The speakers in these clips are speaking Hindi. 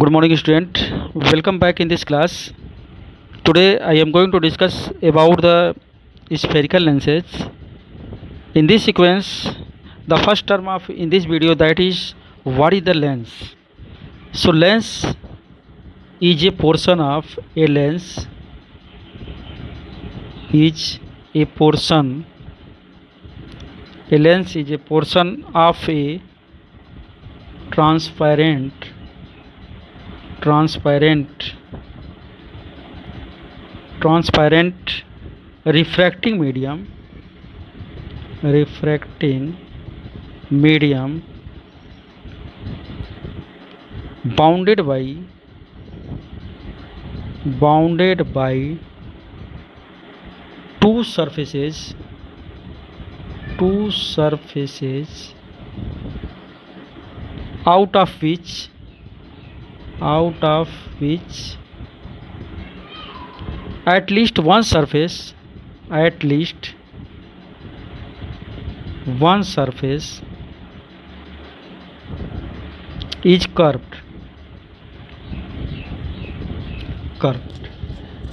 Good morning, student. Welcome back in this class. Today I am going to discuss about the spherical lenses. In this sequence, the first term of in this video, that is what is the lens. So lens is a portion of a lens. A lens is a portion of a transparent refracting medium bounded by two surfaces out of which at least one surface is curved.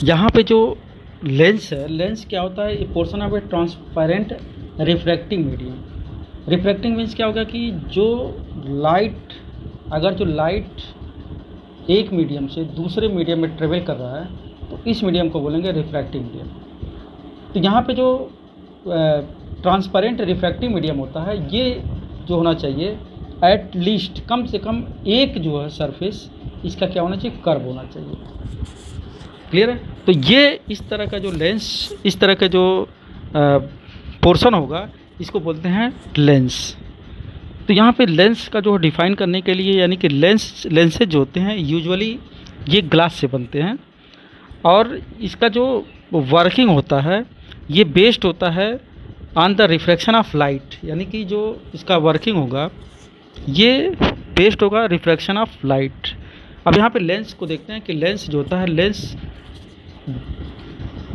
यहाँ पे जो लेंस है, लेंस क्या होता है? ये portion of A transparent refracting medium. Refracting means क्या होगा कि जो लाइट एक मीडियम से दूसरे मीडियम में ट्रेवल कर रहा है तो इस मीडियम को बोलेंगे रिफ्रैक्टिंग मीडियम. तो यहाँ पे जो ट्रांसपेरेंट रिफ्रैक्टिंग मीडियम होता है, ये जो होना चाहिए एट लीस्ट कम से कम एक जो है सरफेस इसका क्या होना चाहिए? कर्व होना चाहिए. क्लियर है? तो ये इस तरह का जो लेंस, इस तरह का जो पोर्शन होगा, इसको बोलते हैं लेंस. तो यहाँ पे लेंस का जो डिफ़ाइन करने के लिए, यानी कि लेंसेज जो होते हैं यूजुअली ये ग्लास से बनते हैं और इसका जो वर्किंग होता है ये बेस्ड होता है on the refraction of light. यानी कि जो इसका वर्किंग होगा ये बेस्ड होगा रिफ्रैक्शन ऑफ लाइट. अब यहाँ पे लेंस को देखते हैं कि लेंस जो होता है, लेंस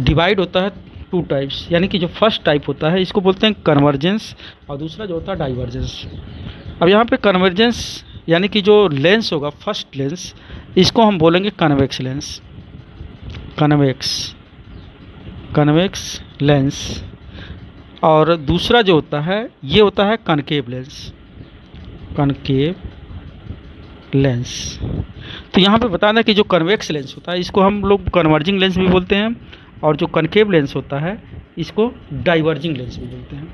डिवाइड होता है टू टाइप्स. यानी कि जो फर्स्ट टाइप होता है इसको बोलते हैं कन्वर्जेंस और दूसरा जो होता है डाइवर्जेंस. अब यहाँ पे कन्वर्जेंस यानी कि जो लेंस होगा, फर्स्ट लेंस, इसको हम बोलेंगे कन्वेक्स लेंस. Convex lens. और दूसरा जो होता है ये होता है कनकेव लेंस. तो यहाँ पे बताना कि जो कन्वेक्स लेंस होता है इसको हम लोग कन्वर्जिंग लेंस भी बोलते हैं और जो कनकेव लेंस होता है इसको डाइवर्जिंग लेंस भी बोलते हैं.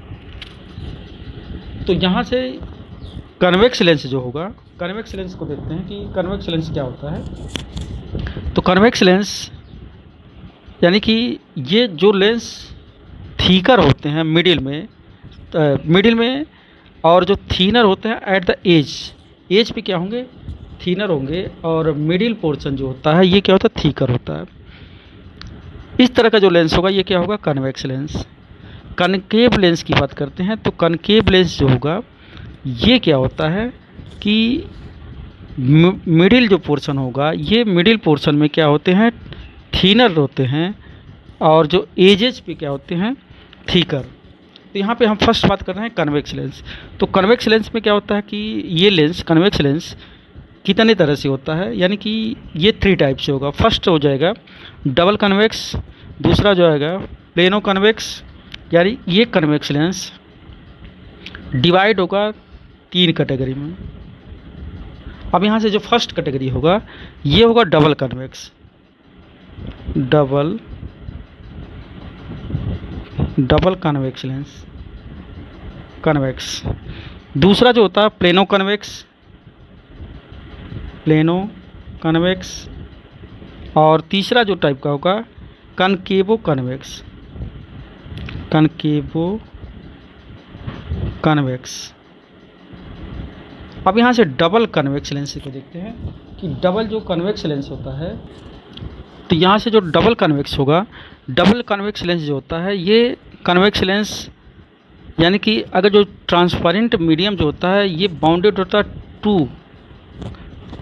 तो यहाँ से कन्वेक्स लेंस जो होगा, कन्वेक्स लेंस को देखते हैं कि कन्वेक्स लेंस क्या होता है. तो कन्वेक्स लेंस यानी कि ये जो लेंस थीकर होते हैं मिडिल में और जो थीनर होते हैं एट द एज पे क्या होंगे? थीनर होंगे. और मिडिल पोर्शन जो होता है ये क्या होता है? थीकर होता है. इस तरह का जो लेंस होगा ये क्या होगा? Convex lens. कनकेव लेंस की बात करते हैं तो कनकेव लेंस जो होगा ये क्या होता है कि मिडिल जो पोर्शन होगा, ये मिडिल पोर्शन में क्या होते हैं? थीनर होते हैं और जो एजेस पे क्या होते हैं? थीकर. तो यहाँ पे हम फर्स्ट बात कर रहे हैं कन्वेक्स लेंस. तो कन्वेक्स लेंस में क्या होता है कि ये लेंस, कन्वेक्स लेंस कितने तरह से होता है? यानी कि ये थ्री टाइप से होगा. फर्स्ट हो जाएगा डबल कन्वेक्स, दूसरा जो आएगा प्लेनो कन्वेक्स. यानी ये कन्वेक्स लेंस डिवाइड होगा तीन कैटेगरी में. अब यहाँ से जो फर्स्ट कैटेगरी होगा ये होगा डबल कन्वेक्स लेंस, कन्वेक्स. दूसरा जो होता है प्लेनो कन्वेक्स. और तीसरा जो टाइप का होगा कनकेवो कन्वेक्स. अब यहाँ से डबल कन्वेक्स लेंस को देखते हैं कि डबल जो कन्वेक्स लेंस होता है, तो यहाँ से जो डबल कन्वेक्स होगा, डबल कन्वेक्स लेंस जो होता है ये कन्वेक्स लेंस यानी कि अगर जो ट्रांसपेरेंट मीडियम जो होता है ये बाउंडेड होता है टू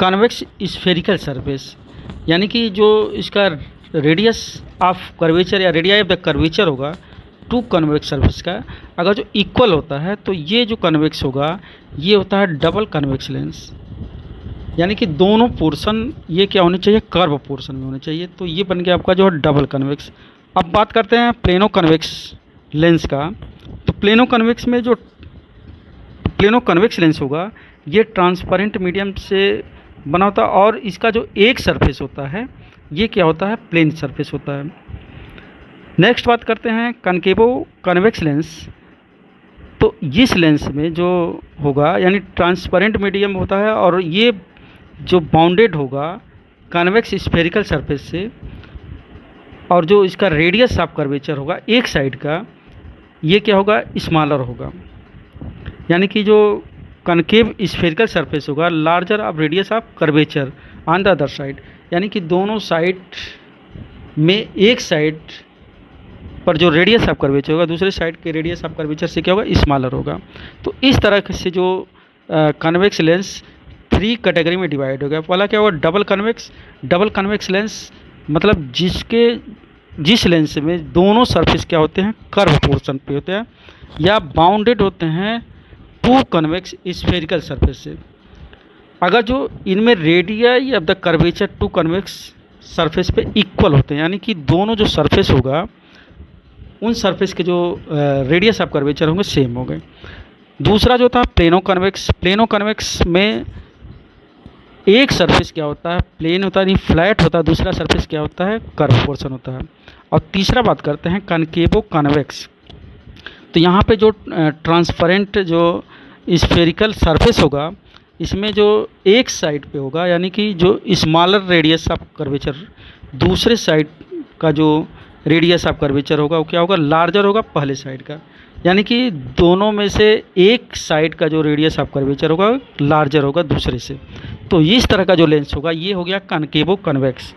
कन्वेक्स स्फेरिकल सरफेस. यानी कि जो इसका रेडियस ऑफ कर्वेचर या रेडियाई ऑफ द कर्वेचर होगा टू कन्वेक्स सरफेस का, अगर जो इक्वल होता है तो ये जो कन्वेक्स होगा ये होता है डबल कन्वेक्स लेंस. यानी कि दोनों पोर्शन ये क्या होने चाहिए, कर्व पोर्शन में होने चाहिए। तो ये बन गया आपका जो है डबल कन्वेक्स। अब बात करते हैं प्लेनो कन्वेक्स लेंस का। तो प्लेनो कन्वेक्स में जो प्लेनो कन्वेक्स लेंस होगा ये ट्रांसपेरेंट मीडियम से बना होता है और इसका जो एक सरफेस होता है ये क्या होता है, प्लेन सरफेस होता है। नेक्स्ट बात करते हैं कनकेवो कन्वेक्स लेंस। तो इस लेंस में जो होगा यानी ट्रांसपेरेंट मीडियम होता है और ये जो बाउंडेड होगा कन्वेक्स स्फेरिकल सरफेस से, और जो इसका रेडियस ऑफ कर्वेचर होगा एक साइड का ये क्या होगा, स्मॉलर होगा। यानी कि जो कनकेव स्फेरिकल सरफेस होगा larger of radius of curvature on the other side, यानी कि दोनों साइड में एक साइड पर जो रेडियस ऑफ कर्वेचर होगा दूसरे साइड के रेडियस ऑफ कर्वेचर से क्या होगा, स्मॉलर होगा। तो इस तरह से जो कन्वेक्स लेंस 3 कैटेगरी में डिवाइड हो गया। पहला क्या होगा, डबल कन्वेक्स लेंस, मतलब जिस लेंस में दोनों सरफेस क्या होते हैं, कर्व पोर्शन पे होते हैं या बाउंडेड होते हैं 2 कन्वेक्स स्फेरिकल सरफेस से। अगर जो इनमें radius of the curvature 2 convex surface पे इक्वल होते हैं, यानी कि दोनों जो सरफेस होगा उन सरफेस के जो रेडियस ऑफ कर्वेचर होंगे सेम हो गए। दूसरा जो था प्लेनो कन्वेक्स में एक सरफेस क्या होता है, प्लेन होता है, नहीं फ्लैट होता है, दूसरा सरफेस क्या होता है, कर्व पोर्शन होता है। और तीसरा बात करते हैं कनकेवो कन्वेक्स। तो यहाँ पे जो ट्रांसपेरेंट जो स्फेरिकल सरफेस होगा इसमें जो एक साइड पे होगा यानी कि जो स्मॉलर रेडियस ऑफ कर्वेचर, दूसरे साइड का जो रेडियस ऑफ कर्वेचर होगा वो क्या होगा, लार्जर होगा पहले साइड का। यानी कि दोनों में से एक साइड का जो रेडियस ऑफ कर्वेचर होगा लार्जर होगा दूसरे से। तो इस तरह का जो लेंस होगा ये हो गया कनकेवो कन्वेक्स।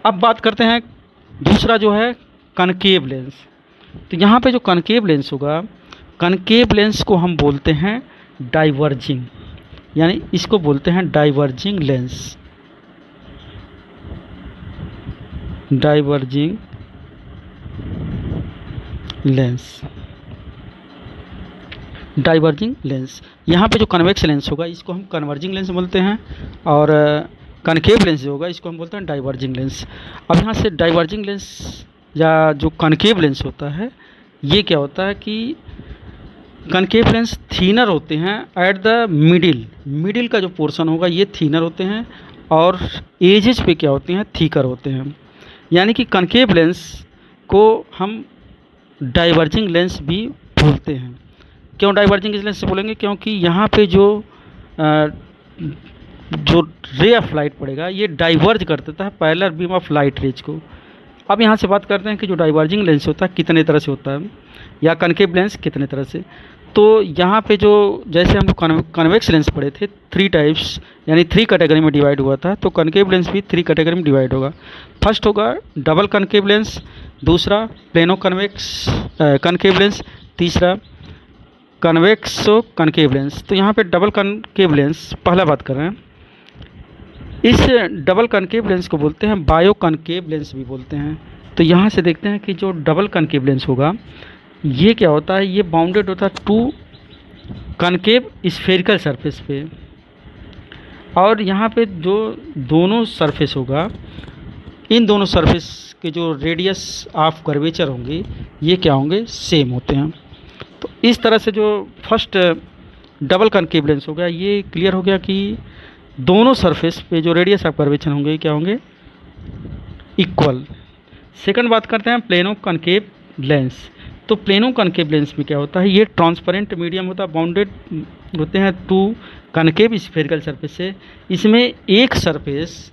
अब बात करते हैं दूसरा जो है कनकेव लेंस। तो यहाँ पे जो कनकेव लेंस होगा, कनकेव लेंस को हम बोलते हैं डाइवर्जिंग, यानी इसको बोलते हैं डाइवर्जिंग लेंस। डाइवर्जिंग लेंस यहाँ पे जो कन्वेक्स लेंस होगा इसको हम कन्वर्जिंग लेंस बोलते हैं और कनकेव लेंस जो होगा इसको हम बोलते हैं डाइवर्जिंग लेंस। अब यहाँ से डाइवर्जिंग लेंस या जो कनकेव लेंस होता है ये क्या होता है कि कनकेव लेंस थीनर होते हैं एट द मिडिल का जो पोर्शन होगा ये थीनर होते हैं और एजेस पे क्या होते हैं, थीकर होते हैं। यानी कि कनकेव लेंस को हम डाइवर्जिंग लेंस भी बोलते हैं। क्यों डाइवर्जिंग लेंस से बोलेंगे, क्योंकि यहाँ पे जो रे ऑफ लाइट पड़ेगा ये डाइवर्ज कर देता है parallel beam of light rays को। अब यहाँ से बात करते हैं कि जो डाइवर्जिंग लेंस होता है कितने तरह से होता है या कनकेव लेंस कितने तरह से। तो यहाँ पे जो जैसे हम लोग कन्वेक्स लेंस पढ़े थे 3 टाइप्स यानी 3 कैटेगरी में डिवाइड हुआ था, तो कनकेव लेंस भी 3 कैटेगरी में डिवाइड होगा। फर्स्ट होगा डबल कनकेव लेंस, दूसरा प्लेनो कनकेव लेंस, तीसरा कन्वेक्सो कनकेव लेंस। तो यहाँ पे डबल कनकेव लेंस पहला बात कर रहे हैं। इस डबल कनकेव लेंस को बोलते हैं बायो कनकेव लेंस भी बोलते हैं। तो यहाँ से देखते हैं कि जो डबल कनकेव लेंस होगा ये क्या होता है, ये बाउंडेड होता है 2 कनकेव स्फेरिकल सरफेस पे और यहाँ पे जो दोनों सरफेस होगा इन दोनों सरफेस के जो रेडियस ऑफ कर्वेचर होंगे ये क्या होंगे, सेम होते हैं। तो इस तरह से जो फर्स्ट डबल कनकेव लेंस हो गया ये क्लियर हो गया कि दोनों सरफेस पे जो रेडियस ऑफ कर्वेचर होंगे क्या होंगे, इक्वल। सेकंड बात करते हैं प्लेनो कनकेव लेंस। तो प्लेनो कनकेव लेंस में क्या होता है, ये ट्रांसपेरेंट मीडियम होता है, बाउंडेड होते हैं 2 कनकेव स्फेरिकल सरफेस से। इसमें एक सरफेस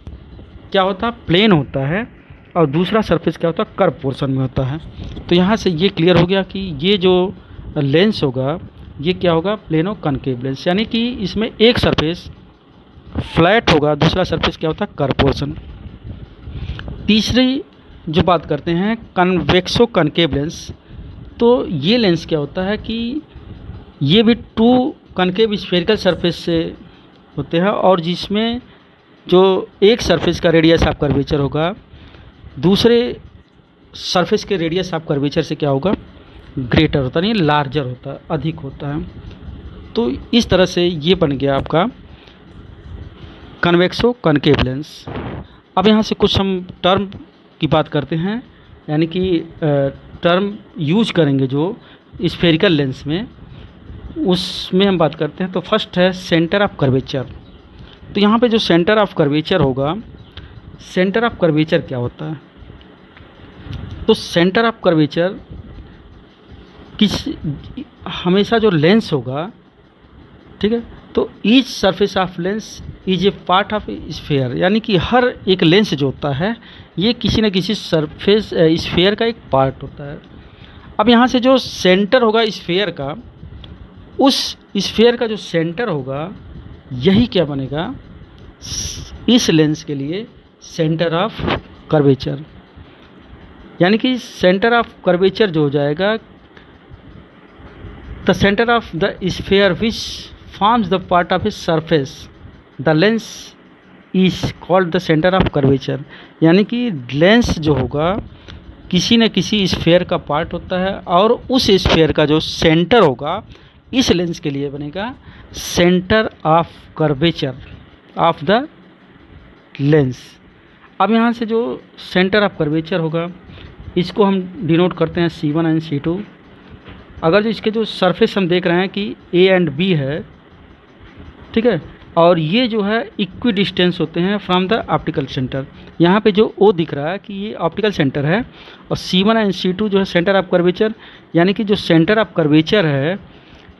क्या होता है, प्लेन होता है और दूसरा सरफेस क्या होता है, कर्व पोर्शन में होता है। तो यहाँ से ये क्लियर हो गया कि ये जो लेंस होगा ये क्या होगा, प्लेनो कनकेव लेंस, यानी कि इसमें एक सरफेस फ्लैट होगा दूसरा सरफेस क्या होता है, कर्व पोर्शन। तीसरी जो बात करते हैं कन्वेक्सो कनकेव लेंस। तो ये लेंस क्या होता है कि ये भी 2 कनकेव स्फेरिकल सरफेस से होते हैं और जिसमें जो एक सरफेस का रेडियस ऑफ कर्वेचर होगा दूसरे सरफेस के रेडियस ऑफ कर्वेचर से क्या होगा, ग्रेटर होता नहीं, लार्जर होता है, अधिक होता है। तो इस तरह से ये बन गया आपका कन्वेक्सो कनकेव लेंस। अब यहाँ से कुछ हम टर्म की बात करते हैं, यानी कि टर्म यूज करेंगे जो स्फेरिकल लेंस में, उसमें हम बात करते हैं। तो फर्स्ट है सेंटर ऑफ कर्वेचर। तो यहाँ पे जो सेंटर ऑफ कर्वेचर होगा, सेंटर ऑफ कर्वेचर क्या होता है? तो सेंटर ऑफ कर्वेचर हमेशा जो लेंस होगा, ठीक है, तो each surface of lens is a part of sphere, यानी कि हर एक लेंस जो होता है ये किसी न किसी सरफेस स्फेयर का एक पार्ट होता है। अब यहाँ से जो सेंटर होगा स्फेयर का, उस स्फेयर का जो सेंटर होगा यही क्या बनेगा इस लेंस के लिए सेंटर ऑफ कर्वेचर, यानी कि सेंटर ऑफ कर्वेचर जो हो जाएगा the centre of the sphere which forms the part of a surface the lens is called the centre of curvature, यानी कि लेंस जो होगा किसी न किसी स्फेयर का पार्ट होता है और उस स्फेयर का जो सेंटर होगा इस लेंस के लिए बनेगा centre of curvature of the lens. अब यहाँ से जो सेंटर ऑफ कर्वेचर होगा इसको हम डिनोट करते हैं C1 एंड C2। अगर जो इसके जो सरफेस हम देख रहे हैं कि A एंड B है, ठीक है, और ये जो है इक्वी डिस्टेंस होते हैं फ्रॉम द ऑप्टिकल सेंटर। यहाँ पे जो O दिख रहा है कि ये ऑप्टिकल सेंटर है, और C1 एंड C2 जो है सेंटर ऑफ कर्वेचर, यानी कि जो सेंटर ऑफ कर्वेचर है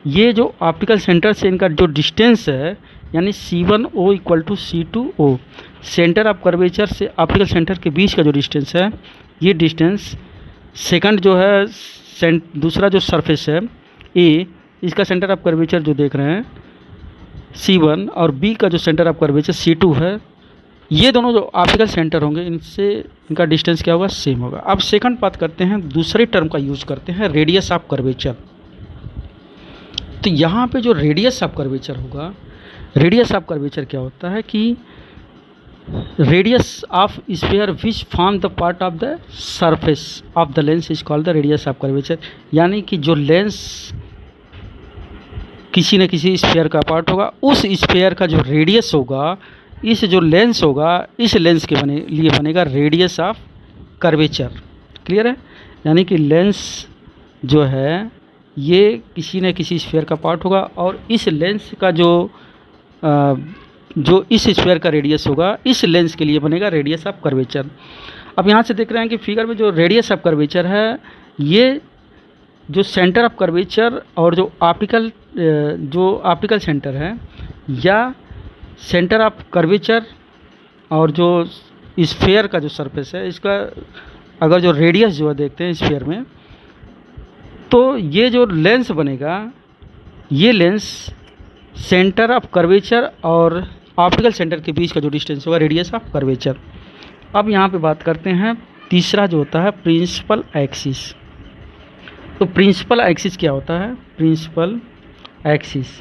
ये जो ऑप्टिकल सेंटर से इनका जो डिस्टेंस है, यानी C1O equal to C2O, centre of curvature से ऑप्टिकल सेंटर के बीच का जो डिस्टेंस है ये डिस्टेंस। सेकंड जो है दूसरा जो सरफेस है A, इसका सेंटर ऑफ कर्वेचर जो देख रहे हैं C1, और B का जो सेंटर ऑफ कर्वेचर C2 है, ये दोनों जो ऑप्टिकल सेंटर होंगे इनसे इनका डिस्टेंस क्या होगा, सेम होगा। अब सेकंड बात करते हैं, दूसरे टर्म का यूज़ करते हैं रेडियस ऑफ कर्वेचर। तो यहाँ पे जो रेडियस ऑफ कर्वेचर होगा, रेडियस ऑफ कर्वेचर क्या होता है कि radius of sphere which form the part of the surface of the lens is called the radius of curvature, यानी कि जो लेंस किसी न किसी स्फीयर का पार्ट होगा उस स्फीयर का जो रेडियस होगा, इस जो लेंस होगा इस लेंस के लिए बनेगा रेडियस ऑफ कर्वेचर। क्लियर है? यानी कि लेंस जो है ये किसी न किसी स्फीयर का पार्ट होगा और इस लेंस का जो इस स्फीयर का रेडियस होगा इस लेंस के लिए बनेगा रेडियस ऑफ कर्वेचर। अब यहाँ से देख रहे हैं कि फिगर में जो रेडियस ऑफ कर्वेचर है, ये जो सेंटर ऑफ कर्वेचर और जो ऑप्टिकल सेंटर है या सेंटर ऑफ कर्वेचर और जो स्फीयर का जो सरफेस है, इसका अगर जो रेडियस जो है देखते हैं स्फीयर में, तो ये जो लेंस बनेगा ये लेंस सेंटर ऑफ कर्वेचर और ऑप्टिकल सेंटर के बीच का जो डिस्टेंस होगा रेडियस ऑफ कर्वेचर। अब यहाँ पे बात करते हैं तीसरा जो होता है प्रिंसिपल एक्सिस। तो प्रिंसिपल एक्सिस क्या होता है? प्रिंसिपल एक्सिस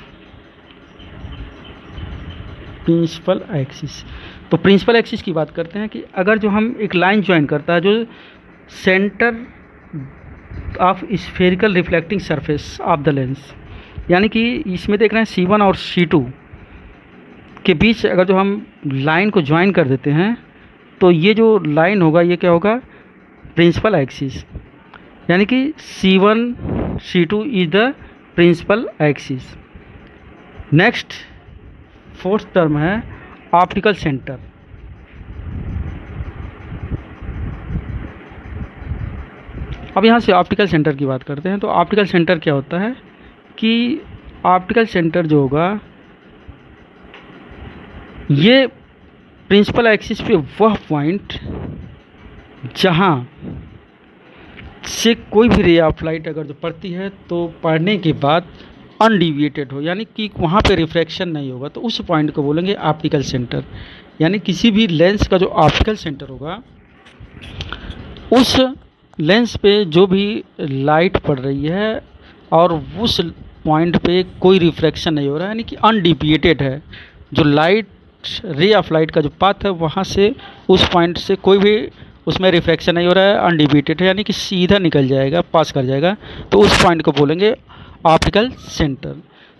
तो प्रिंसिपल एक्सिस की बात करते हैं कि अगर जो हम एक लाइन ज्वाइन करता है जो centre of spherical reflecting surface of the lens, यानी कि इसमें देख रहे हैं C1 और C2 के बीच अगर जो हम लाइन को ज्वाइन कर देते हैं तो ये जो लाइन होगा ये क्या होगा? प्रिंसिपल एक्सिस, यानी कि C1 C2 is the principal axis. Next fourth term है ऑप्टिकल सेंटर। अब यहाँ से ऑप्टिकल सेंटर की बात करते हैं। तो ऑप्टिकल सेंटर क्या होता है कि ऑप्टिकल सेंटर जो होगा ये प्रिंसिपल एक्सिस पे वह पॉइंट जहाँ से कोई भी रे ऑफ लाइट अगर जो पड़ती है तो पड़ने के बाद अनडिविएटेड हो, यानी कि वहाँ पे रिफ्रैक्शन नहीं होगा, तो उस पॉइंट को बोलेंगे ऑप्टिकल सेंटर। यानी किसी भी लेंस का जो ऑप्टिकल सेंटर होगा उस लेंस पे जो भी लाइट पड़ रही है और उस पॉइंट पे कोई रिफ्रैक्शन नहीं हो रहा है, यानी कि अनडिविएटेड है, जो लाइट रे ऑफ लाइट का जो पाथ है वहाँ से उस पॉइंट से कोई भी उसमें रिफ्रैक्शन नहीं हो रहा है, अनडिविएटेड है, यानी कि सीधा निकल जाएगा, पास कर जाएगा, तो उस पॉइंट को बोलेंगे ऑप्टिकल सेंटर।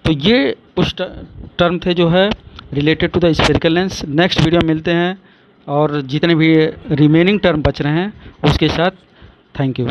तो ये उस टर्म थे जो है related to the spherical lens. Next video में मिलते हैं और जितने भी रिमेनिंग टर्म बच रहे हैं उसके साथ। Thank you.